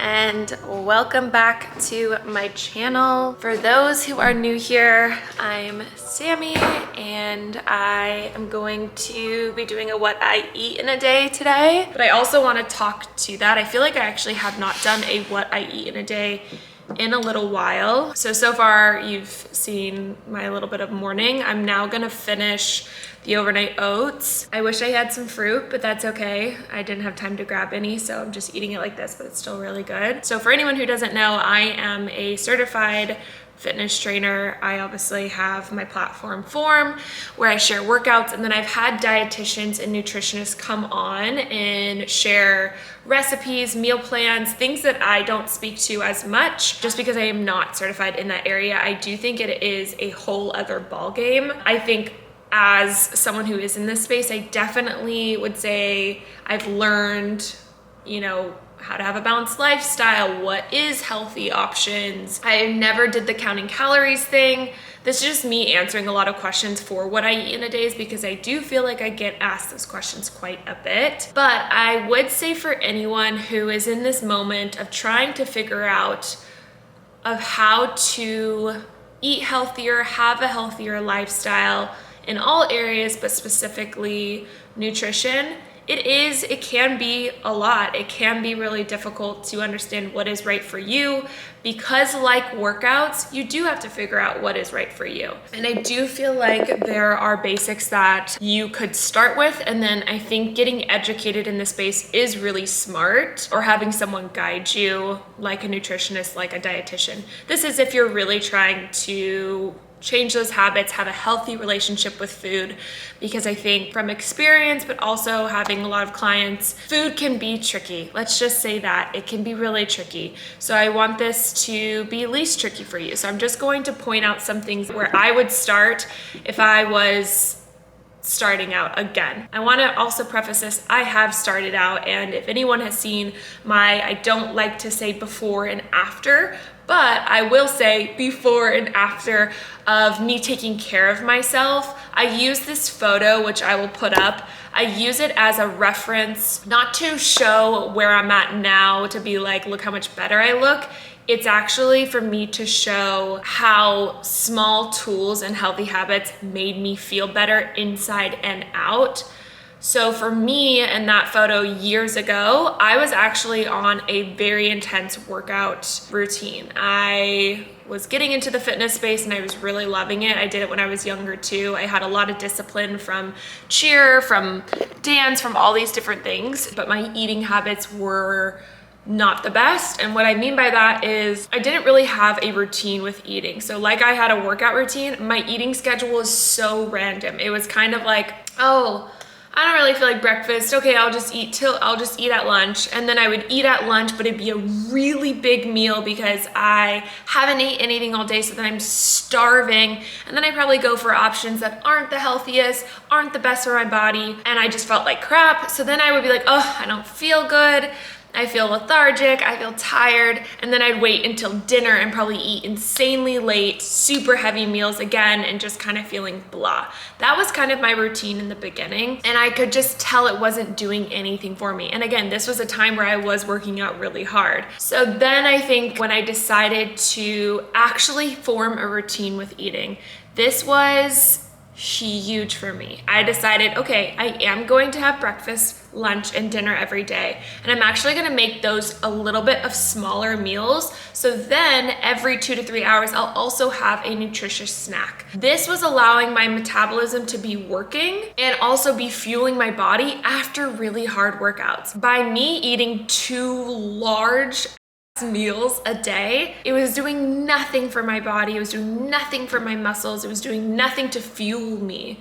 and welcome back to my channel. For those who are new here, I'm Sammy and I am going to be doing a what I eat in a day today. But I also want to talk to that. I feel like I actually have not done a what I eat in a day in a little while. So far you've seen my little bit of morning. I'm now gonna finish the overnight oats. I wish I had some fruit, but that's okay. I didn't have time to grab any, so I'm just eating it like this, but it's still really good. So for anyone who doesn't know, I am a certified fitness trainer. I obviously have my platform Form where I share workouts, and then I've had dietitians and nutritionists come on and share recipes, meal plans, things that I don't speak to as much just because I am not certified in that area. I do think it is a whole other ball game. I think as someone who is in this space, I definitely would say I've learned, how to have a balanced lifestyle, what is healthy options. I never did the counting calories thing. This is just me answering a lot of questions for what I eat in a day because I do feel like I get asked those questions quite a bit. But I would say for anyone who is in this moment of trying to figure out of how to eat healthier, have a healthier lifestyle in all areas, but specifically nutrition, it can be a lot. It can be really difficult to understand what is right for you because, like workouts, you do have to figure out what is right for you. And I do feel like there are basics that you could start with, and then I think getting educated in this space is really smart, or having someone guide you, like a nutritionist, like a dietitian. This is if you're really trying to change those habits, have a healthy relationship with food, because I think from experience, but also having a lot of clients, food can be tricky. Let's just say that it can be really tricky. So I want this to be least tricky for you. So I'm just going to point out some things where I would start if I was starting out again. I want to also preface this, I have started out, and if anyone has seen I don't like to say before and after, but I will say before and after of me taking care of myself. I use this photo, which I will put up. I use it as a reference, not to show where I'm at now to be like, look how much better I look. It's actually for me to show how small tools and healthy habits made me feel better inside and out. So for me in that photo years ago, I was actually on a very intense workout routine. I was getting into the fitness space and I was really loving it. I did it when I was younger too. I had a lot of discipline from cheer, from dance, from all these different things, but my eating habits were not the best. And what I mean by that is I didn't really have a routine with eating. So like I had a workout routine, my eating schedule was so random. It was kind of like, I don't really feel like breakfast. Okay, I'll just eat at lunch. And then I would eat at lunch, but it'd be a really big meal because I haven't eaten anything all day, so then I'm starving. And then I probably go for options that aren't the healthiest, aren't the best for my body, and I just felt like crap. So then I would be like, I don't feel good. I feel lethargic, I feel tired, and then I'd wait until dinner and probably eat insanely late, super heavy meals again, and just kind of feeling blah. That was kind of my routine in the beginning, and I could just tell it wasn't doing anything for me. And again, this was a time where I was working out really hard. So then I think when I decided to actually form a routine with eating, this was huge for me. I decided, okay, I am going to have breakfast, lunch, and dinner every day. And I'm actually gonna make those a little bit of smaller meals. So then every 2 to 3 hours, I'll also have a nutritious snack. This was allowing my metabolism to be working and also be fueling my body after really hard workouts. By me eating 2 large meals a day, it was doing nothing for my body. It was doing nothing for my muscles. It was doing nothing to fuel me.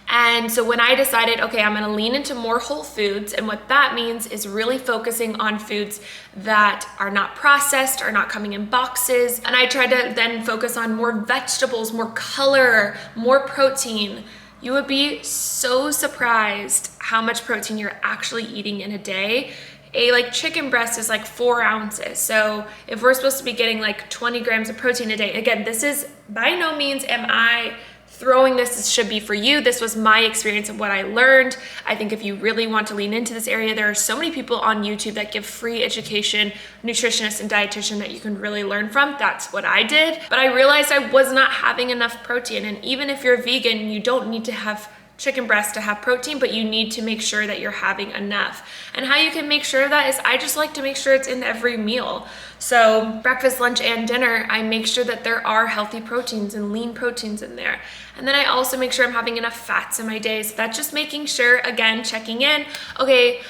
And so when I decided, okay, I'm gonna lean into more whole foods, and what that means is really focusing on foods that are not processed, are not coming in boxes. And I tried to then focus on more vegetables, more color, more protein. You would be so surprised how much protein you're actually eating in a day. A chicken breast is 4 ounces. So if we're supposed to be getting 20 grams of protein a day, again, this is by no means am I throwing this should be for you. This was my experience of what I learned. I think if you really want to lean into this area, there are so many people on YouTube that give free education, nutritionists and dietitian that you can really learn from. That's what I did. But I realized I was not having enough protein. And even if you're vegan, you don't need to have chicken breast to have protein, but you need to make sure that you're having enough. And how you can make sure of that is I just like to make sure it's in every meal. So breakfast, lunch, and dinner, I make sure that there are healthy proteins and lean proteins in there. And then I also make sure I'm having enough fats in my day. So that's just making sure, again, checking in. Okay,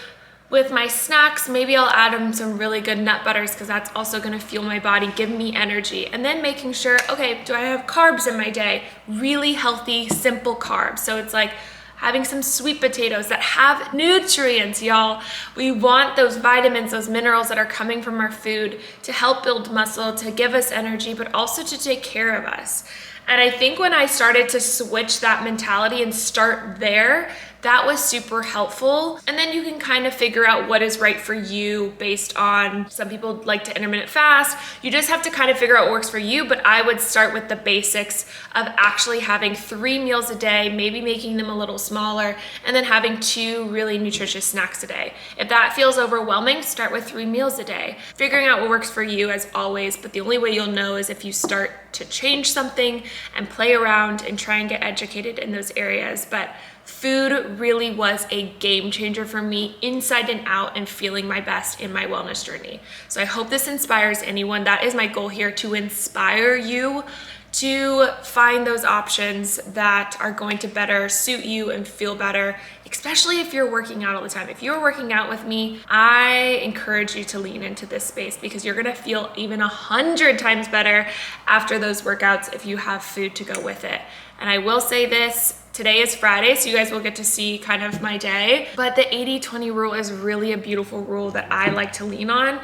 with my snacks, maybe I'll add some really good nut butters because that's also gonna fuel my body, give me energy. And then making sure, okay, do I have carbs in my day? Really healthy, simple carbs. So it's like having some sweet potatoes that have nutrients, y'all. We want those vitamins, those minerals that are coming from our food to help build muscle, to give us energy, but also to take care of us. And I think when I started to switch that mentality and start there, that was super helpful. And then you can kind of figure out what is right for you based on, some people like to intermittent fast. You just have to kind of figure out what works for you. But I would start with the basics of actually having 3 meals a day, maybe making them a little smaller, and then having 2 really nutritious snacks a day. If that feels overwhelming, start with 3 meals a day. Figuring out what works for you as always, but the only way you'll know is if you start to change something and play around and try and get educated in those areas. But food really was a game changer for me inside and out and feeling my best in my wellness journey. So I hope this inspires anyone. That is my goal here, to inspire you to find those options that are going to better suit you and feel better, especially if you're working out all the time. If you're working out with me, I encourage you to lean into this space because you're gonna feel even 100 times better after those workouts if you have food to go with it. And I will say this, today is Friday, so you guys will get to see kind of my day, but the 80-20 rule is really a beautiful rule that I like to lean on.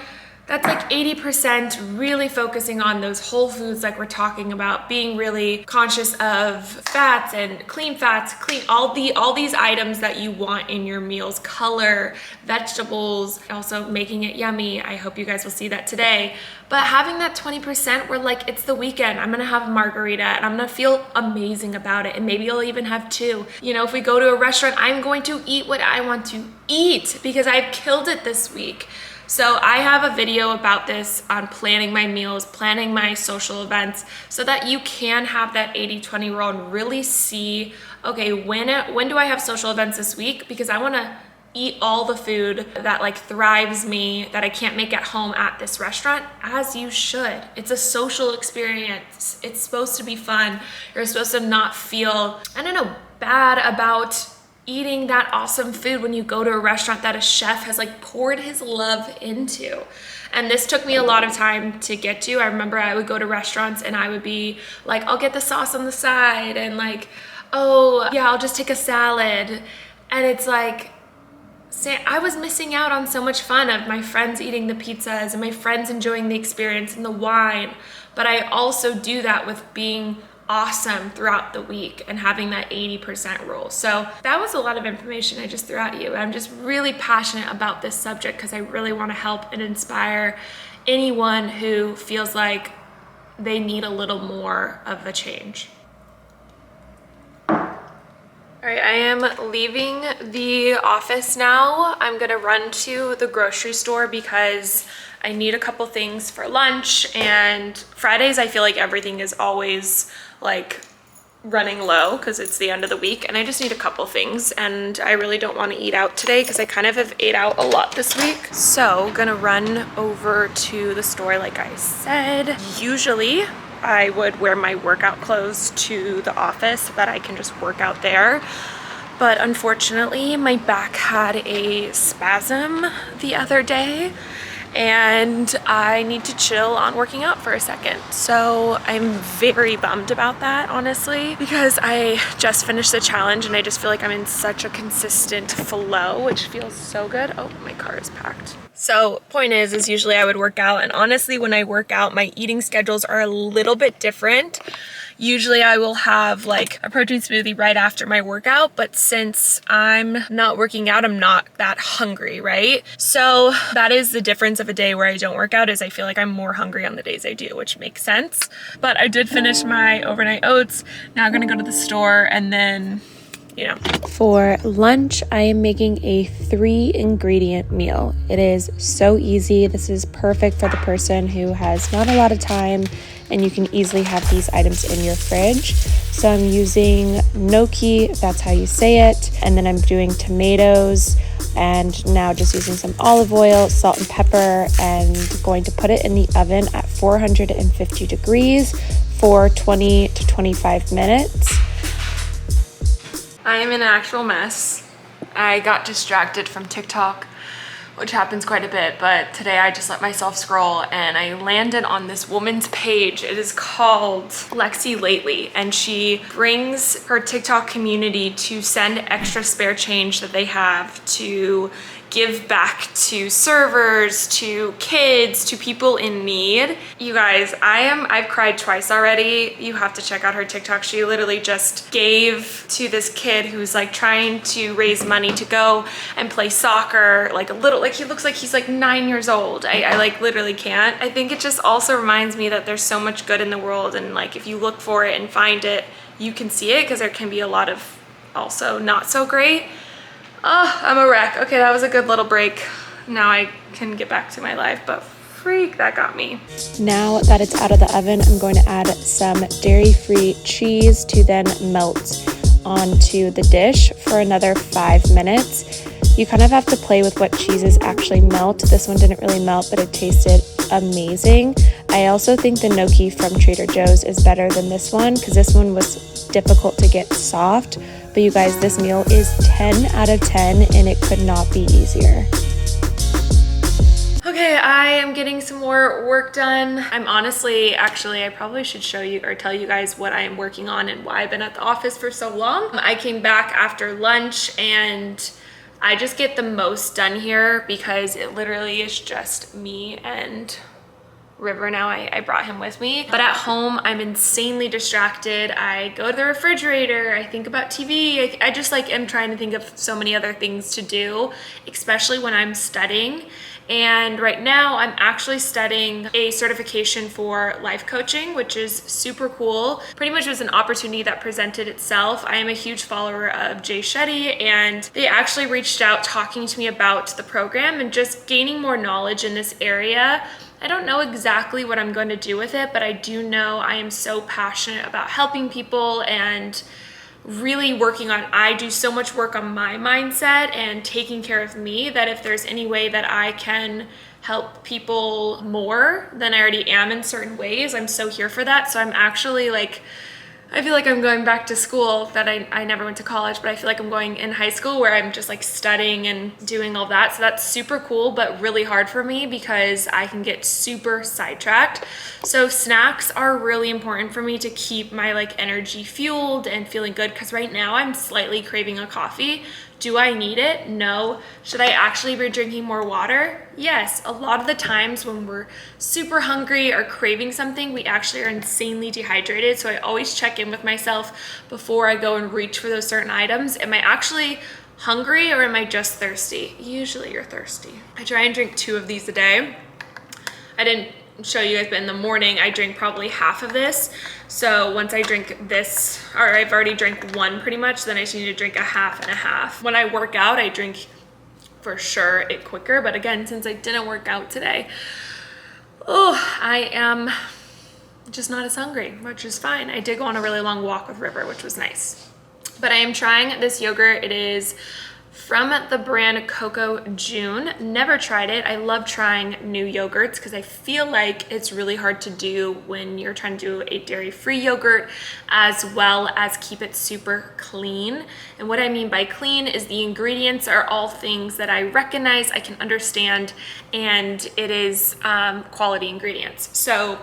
That's like 80% really focusing on those whole foods like we're talking about, being really conscious of fats and clean fats, all these items that you want in your meals, color, vegetables, also making it yummy. I hope you guys will see that today. But having that 20% where like it's the weekend, I'm gonna have a margarita and I'm gonna feel amazing about it. And maybe I'll even have 2. You know, if we go to a restaurant, I'm going to eat what I want to eat because I've killed it this week. So I have a video about this on planning my meals, planning my social events, so that you can have that 80-20 rule and really see, okay, when do I have social events this week? Because I wanna eat all the food that like thrives me that I can't make at home at this restaurant, as you should. It's a social experience. It's supposed to be fun. You're supposed to not feel, I don't know, bad about eating that awesome food when you go to a restaurant that a chef has like poured his love into. And this took me a lot of time to get to. I remember I would go to restaurants and I would be like, I'll get the sauce on the side, and like, oh yeah, I'll just take a salad. And it's like, I was missing out on so much fun of my friends eating the pizzas and my friends enjoying the experience and the wine. But I also do that with being awesome throughout the week and having that 80% rule. So that was a lot of information I just threw at you. I'm just really passionate about this subject because I really want to help and inspire anyone who feels like they need a little more of a change. All right, I am leaving the office now. I'm gonna run to the grocery store because I need a couple things for lunch, and Fridays I feel like everything is always like running low because it's the end of the week, and I just need a couple things, and I really don't want to eat out today because I kind of have ate out a lot this week. So gonna run over to the store like I said. Usually I would wear my workout clothes to the office so that I can just work out there. But unfortunately, my back had a spasm the other day and I need to chill on working out for a second. So I'm very bummed about that, honestly, because I just finished the challenge and I just feel like I'm in such a consistent flow, which feels so good. Oh, my car is packed. So point is usually I would work out, and honestly when I work out, my eating schedules are a little bit different. Usually I will have like a protein smoothie right after my workout, but since I'm not working out, I'm not that hungry, right? So that is the difference of a day where I don't work out, is I feel like I'm more hungry on the days I do, which makes sense. But I did finish my overnight oats. Now I'm gonna go to the store and then, you know. For lunch, I am making a 3-ingredient meal. It is so easy. This is perfect for the person who has not a lot of time, and you can easily have these items in your fridge. So I'm using gnocchi, if that's how you say it, and then I'm doing tomatoes, and now just using some olive oil, salt and pepper, and going to put it in the oven at 450 degrees for 20 to 25 minutes. I am in an actual mess. I got distracted from TikTok, which happens quite a bit, but today I just let myself scroll and I landed on this woman's page. It is called Lexi Lately, and she brings her TikTok community to send extra spare change that they have to give back to servers, to kids, to people in need. You guys, I've cried twice already. You have to check out her TikTok. She literally just gave to this kid who's like trying to raise money to go and play soccer, like a little, like he looks like he's like 9 years old. I like literally can't. I think it just also reminds me that there's so much good in the world, and like if you look for it and find it, you can see it, because there can be a lot of also not so great. Oh, I'm a wreck. Okay, that was a good little break. Now I can get back to my life, but freak, that got me. Now that it's out of the oven, I'm going to add some dairy-free cheese to then melt onto the dish for another 5 minutes. You kind of have to play with what cheeses actually melt. This one didn't really melt, but it tasted amazing. I also think the gnocchi from Trader Joe's is better than this one, because this one was difficult to get soft. But you guys, this meal is 10 out of 10 and it could not be easier. Okay, I am getting some more work done. I'm honestly, actually, I probably should show you or tell you guys what I am working on and why I've been at the office for so long. I came back after lunch and I just get the most done here because it literally is just me and River now. I brought him with me, but at home I'm insanely distracted. I go to the refrigerator, I think about TV, I just like am trying to think of so many other things to do, especially when I'm studying. And right now I'm actually studying a certification for life coaching, which is super cool. Pretty much was an opportunity that presented itself. I am a huge follower of Jay Shetty, and they actually reached out talking to me about the program and just gaining more knowledge in this area. I don't know exactly what I'm going to do with it, but I do know I am so passionate about helping people and really working on, I do so much work on my mindset and taking care of me, that if there's any way that I can help people more than I already am in certain ways, I'm so here for that. So I'm actually like, I feel like I'm going back to school, that I never went to college, but I feel like I'm going in high school where I'm just like studying and doing all that. So that's super cool, but really hard for me because I can get super sidetracked. So snacks are really important for me to keep my like energy fueled and feeling good, because right now I'm slightly craving a coffee. Do I need it? No. Should I actually be drinking more water? Yes. A lot of the times when we're super hungry or craving something, we actually are insanely dehydrated. So I always check in with myself before I go and reach for those certain items. Am I actually hungry or am I just thirsty? Usually you're thirsty. I try and drink 2 of these a day. I didn't show you guys, but in the morning I drink probably half of this. So once I drink this, or I've already drank 1 pretty much, then I just need to drink a half and a half. When I work out, I drink for sure it quicker, but again, since I didn't work out today, I am just not as hungry, which is fine. I did go on a really long walk with River, which was nice. But I am trying this yogurt. It is from the brand Coco June. Never tried it. I love trying new yogurts because I feel like it's really hard to do when you're trying to do a dairy-free yogurt, as well as keep it super clean. And what I mean by clean is the ingredients are all things that I recognize, I can understand, and it is quality ingredients. So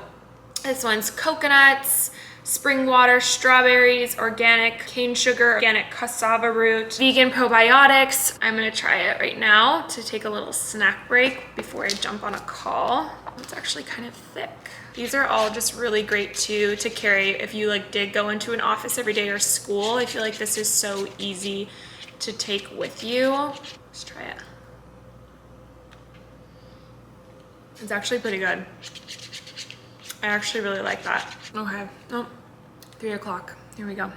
this one's coconuts, spring water, strawberries, organic cane sugar, organic cassava root, vegan probiotics. I'm gonna try it right now to take a little snack break before I jump on a call. It's actually kind of thick. These are all just really great too to carry if you like did go into an office every day or school. I feel like this is so easy to take with you. Let's try it. It's actually pretty good. I actually really like that. Okay, oh, 3 o'clock, here we go.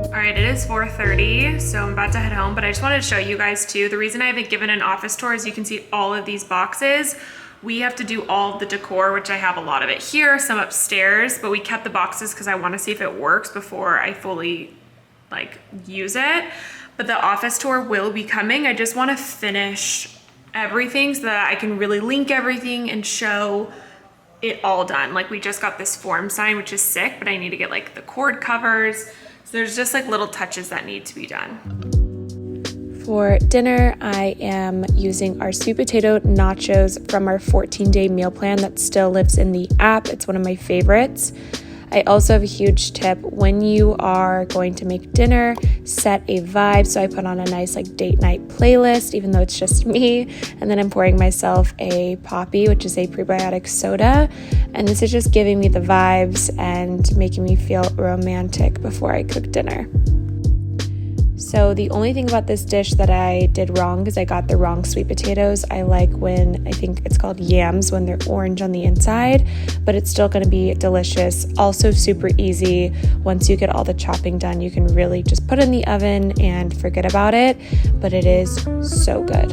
All right, it is 4:30, so I'm about to head home, but I just wanted to show you guys too. The reason I haven't given an office tour is you can see all of these boxes. We have to do all of the decor, which I have a lot of it here, some upstairs, but we kept the boxes because I want to see if it works before I fully like use it. But the office tour will be coming. I just want to finish everything so that I can really link everything and show it all done. Like we just got this form sign, which is sick, but I need to get like the cord covers. So there's just like little touches that need to be done. For dinner, I am using our sweet potato nachos from our 14-day meal plan that still lives in the app. It's one of my favorites. I also have a huge tip. When you are going to make dinner, set a vibe. So I put on a nice like date night playlist, even though it's just me. And then I'm pouring myself a Poppy, which is a prebiotic soda. And this is just giving me the vibes and making me feel romantic before I cook dinner. So the only thing about this dish that I did wrong is I got the wrong sweet potatoes. I like when, I think it's called yams, when they're orange on the inside, but it's still gonna be delicious. Also super easy. Once you get all the chopping done, you can really just put it in the oven and forget about it, but it is so good.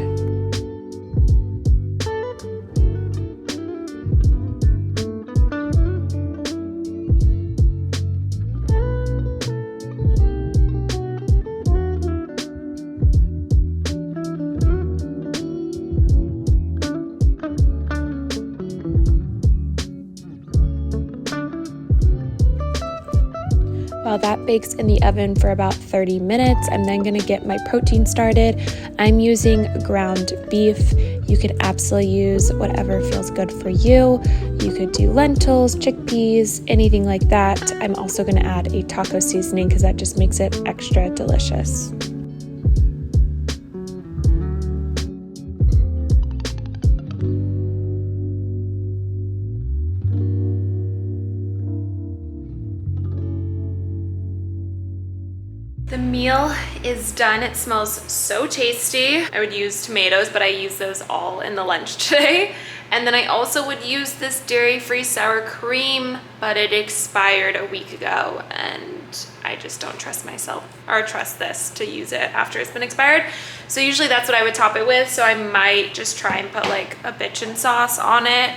While that bakes in the oven for about 30 minutes, I'm then gonna get my protein started. I'm using ground beef. You could absolutely use whatever feels good for you. You could do lentils, chickpeas, anything like that. I'm also gonna add a taco seasoning because that just makes it extra delicious. The meal is done. It smells so tasty. I would use tomatoes, but I use those all in the lunch today. And then I also would use this dairy-free sour cream, but it expired a week ago and I just don't trust myself or trust this to use it after it's been expired. So usually that's what I would top it with. So I might just try and put like a bitchin' sauce on it,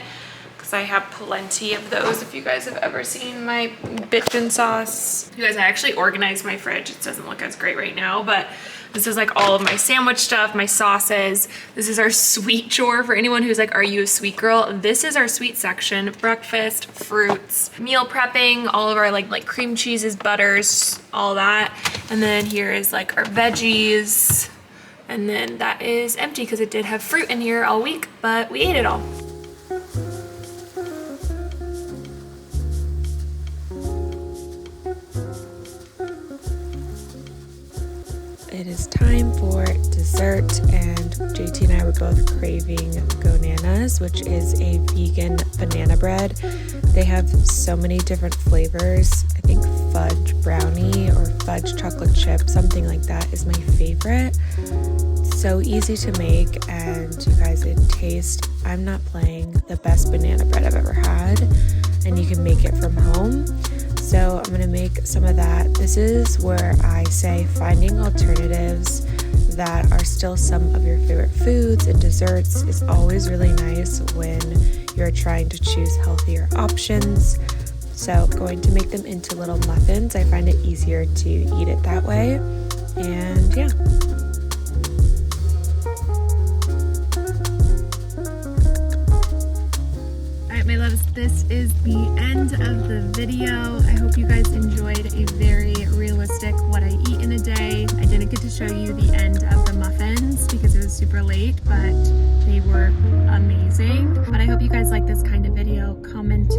because I have plenty of those. If you guys have ever seen my bitchin' sauce. You guys, I actually organized my fridge. It doesn't look as great right now, but this is like all of my sandwich stuff, my sauces. This is our sweet drawer for anyone who's like, are you a sweet girl? This is our sweet section: breakfast, fruits, meal prepping, all of our like cream cheeses, butters, all that. And then here is like our veggies. And then that is empty because it did have fruit in here all week, but we ate it all. It is time for dessert, and JT and I were both craving Gonanas, which is a vegan banana bread. They have so many different flavors. I think fudge brownie or fudge chocolate chip, something like that is my favorite. So easy to make, and you guys, it tastes, I'm not playing, the best banana bread I've ever had, and you can make it from home. So I'm gonna make some of that. This is where I say finding alternatives that are still some of your favorite foods and desserts is always really nice when you're trying to choose healthier options. So going to make them into little muffins. I find it easier to eat it that way. And yeah. My loves, this is the end of the video. I hope you guys enjoyed a very realistic what I eat in a day. I didn't get to show you the end of the muffins because it was super late, but they were amazing. But I hope you guys like this kind of video. Comment